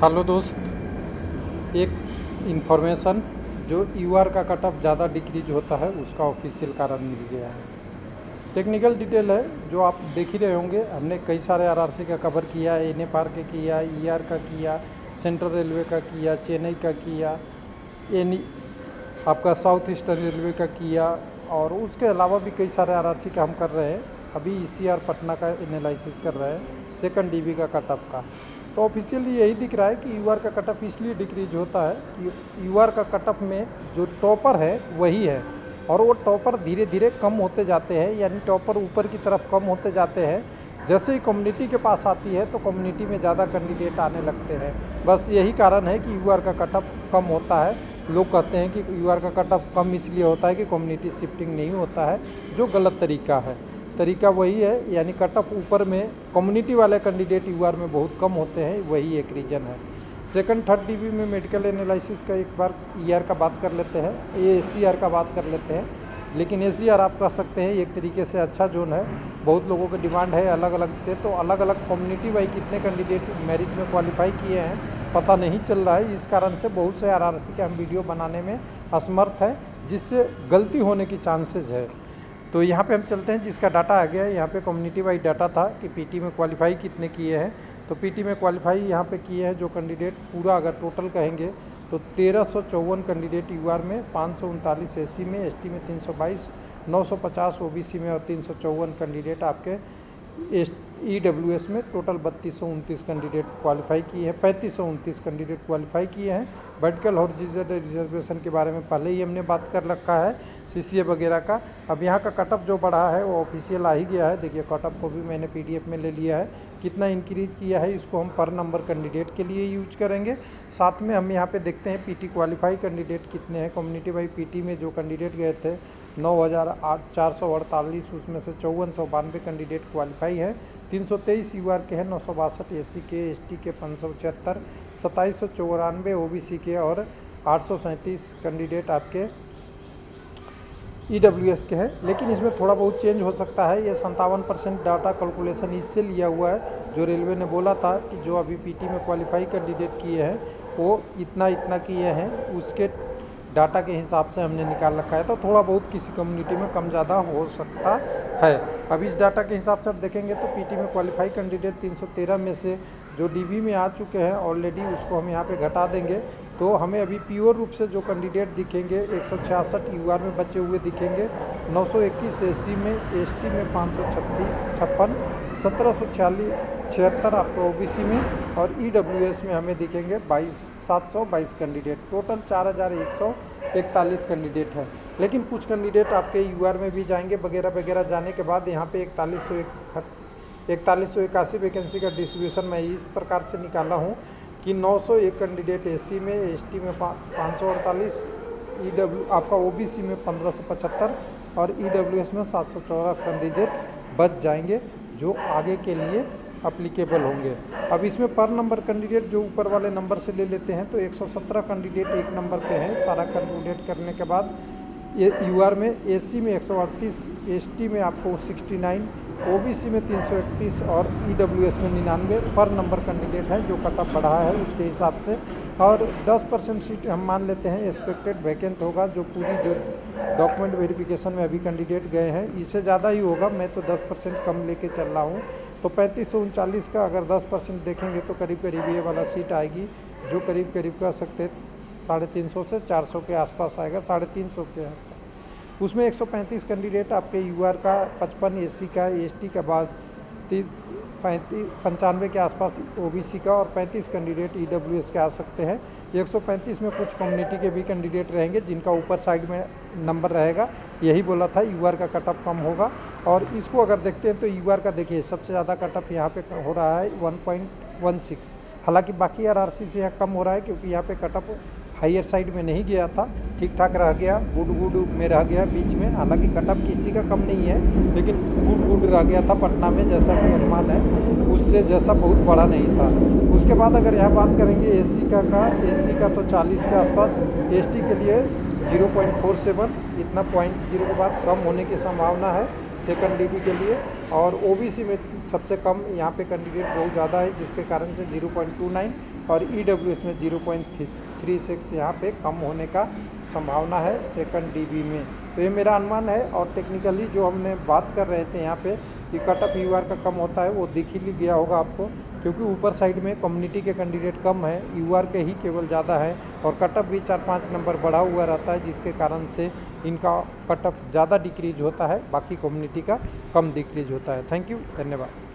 Hello दोस्त, एक information जो यूआर का कट ऑफ ज़्यादा डिक्रीज होता है उसका ऑफिशियल कारण मिल गया है। टेक्निकल डिटेल है जो आप देख ही रहे होंगे। हमने कई सारे आरआरसी का कवर किया, एन एफ आर का किया, ईआर का किया, सेंट्रल रेलवे का किया, चेन्नई का किया, एन आपका साउथ ईस्टर्न रेलवे का किया, और उसके अलावा भी कई सारे आरआरसी का हम कर रहे हैं। अभी ईसीआर पटना का एनालिसिस कर रहे हैं, सेकंड डीबी का कट ऑफ का। तो ऑफिशियली यही दिख रहा है कि यूआर का कट ऑफ इसलिए डिक्रीज होता है कि यूआर का कट ऑफ में जो टॉपर है वही है, और वो टॉपर धीरे धीरे कम होते जाते हैं, यानी टॉपर ऊपर की तरफ कम होते जाते हैं। जैसे ही कम्युनिटी के पास आती है तो कम्युनिटी में ज़्यादा कैंडिडेट आने लगते हैं। बस यही कारण है कि यूआर का कट ऑफ कम होता है। लोग कहते हैं कि यूआर का कट ऑफ कम इसलिए होता है कि कम्युनिटी शिफ्टिंग नहीं होता है, जो गलत तरीका है। तरीका वही है, यानी कट ऑफ ऊपर में कम्युनिटी वाले कैंडिडेट यूआर में बहुत कम होते हैं, वही एक रीज़न है। सेकंड थर्ड डीबी में मेडिकल एनालिसिस का एक बार ईआर का बात कर लेते हैं, ये एसीआर का बात कर लेते हैं। लेकिन एसीआर आप कह सकते हैं एक तरीके से अच्छा जोन है। बहुत लोगों की डिमांड है अलग अलग से, तो अलग अलग कम्युनिटी वाइज कितने कैंडिडेट मेरिट में क्वालिफाई किए हैं पता नहीं चल रहा है। इस कारण से बहुत से आरआरसी के हम वीडियो बनाने में असमर्थ है, जिससे गलती होने की चांसेस है। तो यहाँ पे हम चलते हैं, जिसका डाटा आ गया है। यहाँ पे कम्युनिटी वाइज डाटा था कि पीटी में क्वालिफाई कितने किए हैं। तो पीटी में क्वालिफाई यहाँ पे किए हैं जो कैंडिडेट, पूरा अगर टोटल कहेंगे तो 1354 कैंडिडेट यूआर में, 539 एससी में, एसटी में 322, 950 ओबीसी में, और 354 कैंडिडेट आपके ईडब्ल्यूएस में। टोटल 3229 कैंडिडेट क्वालिफाई किए हैं, 3529 कैंडिडेट क्वालिफाई किए हैं। वर्टिकल हॉरिजॉन्टल रिजर्वेशन के बारे में पहले ही हमने बात कर रखा है, सीसीए वगैरह का। अब यहाँ का कट ऑफ जो बढ़ा है वो ऑफिशियल आ ही गया है। देखिए कट ऑफ को भी मैंने पीडीएफ में ले लिया है, कितना इंक्रीज किया है इसको हम पर नंबर कैंडिडेट के लिए यूज करेंगे। साथ में हम यहाँ पे देखते हैं पीटी क्वालिफाई कैंडिडेट कितने हैं। कम्युनिटी वाइज पीटी में जो कैंडिडेट गए थे 9448, उसमें से 5492 कैंडिडेट क्वालिफाई है। 323 यूआर के हैं, 962 एससी के, एसटी के 576, 2794 ओबीसी के, और 837 कैंडिडेट आपके ईडब्ल्यूएस के हैं। लेकिन इसमें थोड़ा बहुत चेंज हो सकता है। ये 57% डाटा कैलकुलेशन इससे लिया हुआ है, जो रेलवे ने बोला था कि जो अभी पीटी में क्वालिफाई कैंडिडेट किए हैं वो इतना इतना किए हैं, उसके डाटा के हिसाब से हमने निकाल रखा है। तो थोड़ा बहुत किसी कम्युनिटी में कम ज़्यादा हो सकता है। अब इस डाटा के हिसाब से आप देखेंगे तो पीटी में क्वालिफाई कैंडिडेट 313 में से जो डीबी में आ चुके हैं ऑलरेडी, उसको हम यहाँ पे घटा देंगे तो हमें अभी प्योर रूप से जो कैंडिडेट दिखेंगे 166 यूआर में बचे हुए दिखेंगे, 921 एससी में, एसटी में 556, 1746 आपको ओबीसी में, और ईडब्ल्यूएस में हमें दिखेंगे 722 कैंडिडेट। टोटल 4141 कैंडिडेट है। लेकिन कुछ कैंडिडेट आपके यूआर में भी जाएंगे वगैरह वगैरह। जाने के बाद यहाँ पे 4181 वैकेंसी का डिस्ट्रीब्यूशन मैं इस प्रकार से निकाला हूँ कि 901 कैंडिडेट एससी में, एसटी में 548, आपका ओबीसी में 1575, और ईडब्ल्यूएस में 714 कैंडिडेट बच जाएंगे जो आगे के लिए अप्लीकेबल होंगे। अब इसमें पर नंबर कैंडिडेट जो ऊपर वाले नंबर से ले लेते हैं तो 117 कैंडिडेट एक नंबर पे हैं। सारा कैलकुलेट करने के बाद ये यूआर में एससी में 138, एसटी में आपको 69, ओबीसी में 331, और ईडब्ल्यूएस में 99 पर नंबर कैंडिडेट है जो कट ऑफ बढ़ा है उसके हिसाब से। और 10% सीट हम मान लेते हैं एक्सपेक्टेड वैकेंट होगा, जो पूरी जो डॉक्यूमेंट वेरिफिकेशन में अभी कैंडिडेट गए हैं। इससे ज़्यादा ही होगा, मैं तो 10% कम लेके चल रहा हूँ। तो 3539 का अगर 10% देखेंगे तो करीब करीब ये वाला सीट आएगी, जो करीब करीब कह सकते 350 से 400 के आसपास आएगा, 350 के आसपास। उसमें 135 कैंडिडेट आपके यूआर का, 55 एससी का, एसटी का बाद 95 के आसपास ओबीसी का, और 35 कैंडिडेट ईडब्ल्यूएस के आ सकते हैं। 135 में कुछ कम्युनिटी के भी कैंडिडेट रहेंगे जिनका ऊपर साइड में नंबर रहेगा। यही बोला था यूआर का कट ऑफ कम होगा। और इसको अगर देखते हैं तो यूआर का देखिए सबसे ज़्यादा कट ऑफ यहाँ पे हो रहा है 1.16। हालांकि बाकी आरआरसी से यहाँ कम हो रहा है क्योंकि यहाँ पे कट ऑफ हाइयर साइड में नहीं गया था, ठीक ठाक रह गया, गुड में रह गया बीच में। हालांकि कट ऑफ किसी का कम नहीं है, लेकिन गुड रह गया था पटना में, जैसा कि अनुमान है उससे जैसा बहुत बड़ा नहीं था। उसके बाद अगर यहाँ बात करेंगे एससी का तो 40 के आसपास, एसटी के लिए 0.47, इतना 0.0 के बाद कम होने की संभावना है सेकंड डीबी के लिए। और ओबीसी में सबसे कम यहाँ पे कैंडिडेट बहुत ज़्यादा है, जिसके कारण से 0.29, और EWS में 0.36 यहाँ पे कम होने का संभावना है सेकंड DB में। तो ये मेरा अनुमान है, और टेक्निकली जो हमने बात कर रहे थे यहाँ पे कि कट ऑफ UR का कम होता है, वो दिख ही गया होगा आपको, क्योंकि ऊपर साइड में कम्युनिटी के कैंडिडेट कम है, UR के ही केवल ज़्यादा है, और कट ऑफ भी 4-5 नंबर बढ़ा हुआ रहता है, जिसके कारण से इनका कट ऑफ ज़्यादा डिक्रीज होता है, बाकी कम्युनिटी का कम डिक्रीज होता है। थैंक यू, धन्यवाद।